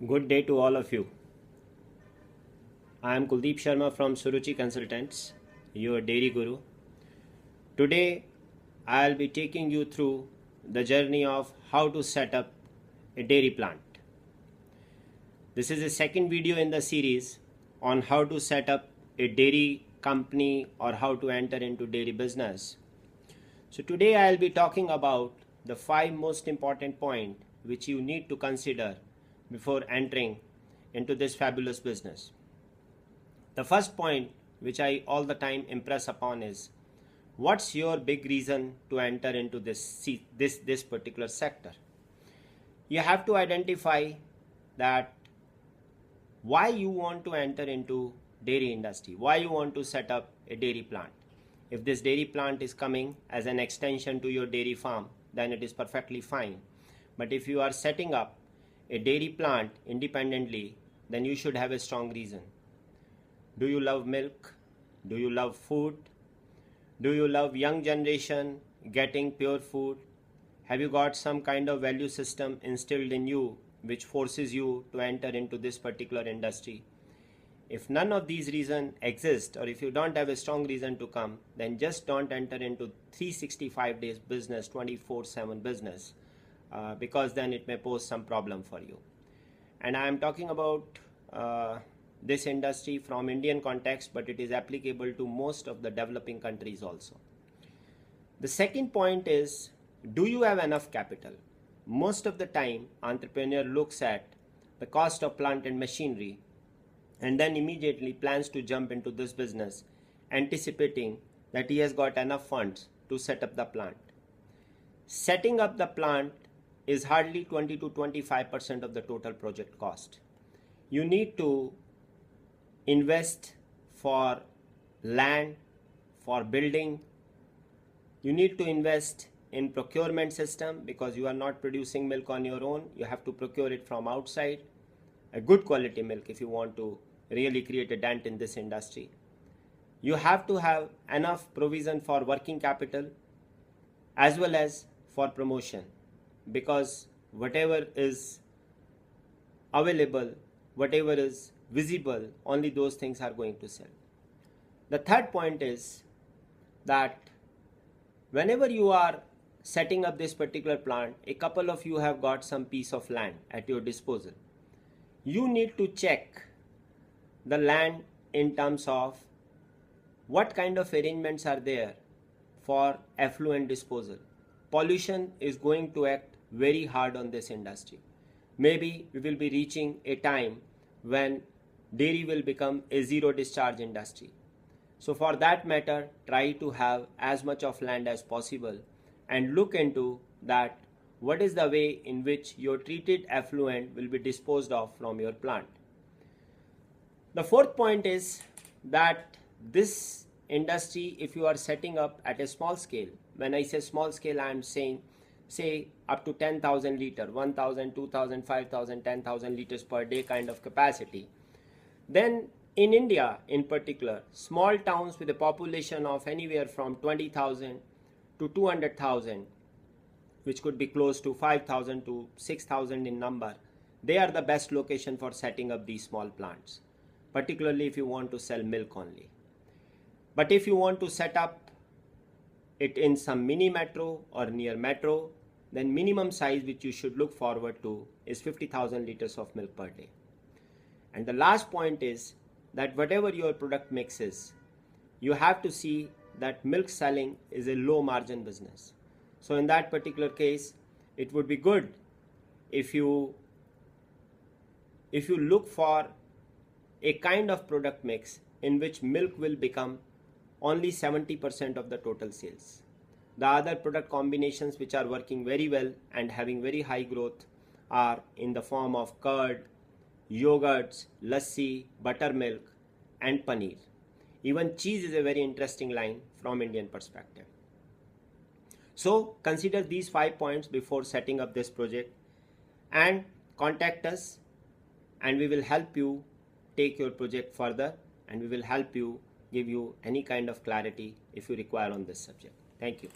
Good day to all of you. I am Kuldeep Sharma from Suruchi Consultants, your dairy guru. Today, I'll be taking you through the journey of how to set up a dairy plant. This is the second video in the series on how to set up a dairy company or how to enter into dairy business. So today I'll be talking about the 5 most important points which you need to consider before entering into this fabulous business. The first point which I all the time impress upon is, what's your big reason to enter into this particular sector? You have to identify that why you want to enter into dairy industry, why you want to set up a dairy plant. If this dairy plant is coming as an extension to your dairy farm, then it is perfectly fine. But if you are setting up a dairy plant independently, then you should have a strong reason. Do you love milk? Do you love food? Do you love young generation getting pure food? Have you got some kind of value system instilled in you which forces you to enter into this particular industry? If none of these reasons exist, or if you don't have a strong reason to come, then just don't enter into 365 days business, 24/7 business. Because then it may pose some problem for you. And I am talking about this industry from Indian context, but it is applicable to most of the developing countries also. The second point is, do you have enough capital? Most of the time, entrepreneur looks at the cost of plant and machinery and then immediately plans to jump into this business, anticipating that he has got enough funds to set up the plant. Setting up the plant is hardly 20 to 25% of the total project cost. You need to invest for land, for building. You need to invest in procurement system because you are not producing milk on your own. You have to procure it from outside. A good quality milk if you want to really create a dent in this industry. You have to have enough provision for working capital as well as for promotion, because whatever is available, whatever is visible, only those things are going to sell. The third point is that whenever you are setting up this particular plant, a couple of you have got some piece of land at your disposal. You need to check the land in terms of what kind of arrangements are there for effluent disposal. Pollution is going to act very hard on this industry. Maybe we will be reaching a time when dairy will become a zero discharge industry. So for that matter, try to have as much of land as possible and look into that what is the way in which your treated effluent will be disposed of from your plant. The fourth point is that this industry, if you are setting up at a small scale, when I say small scale, I am saying say up to 10,000 liter, 1,000, 2,000, 5,000, 10,000 liters per day kind of capacity. Then in India in particular, small towns with a population of anywhere from 20,000 to 200,000, which could be close to 5,000 to 6,000 in number, they are the best location for setting up these small plants, particularly if you want to sell milk only. But if you want to set up it in some mini metro or near metro, then minimum size which you should look forward to is 50,000 liters of milk per day. And the last point is that whatever your product mix is, you have to see that milk selling is a low margin business. So in that particular case, it would be good if you look for a kind of product mix in which milk will become only 70% of the total sales. The other product combinations which are working very well and having very high growth are in the form of curd, yogurts, lassi, buttermilk and paneer. Even cheese is a very interesting line from Indian perspective. So consider these 5 points before setting up this project and contact us, and we will help you take your project further, and we will help you give you any kind of clarity if you require on this subject. Thank you.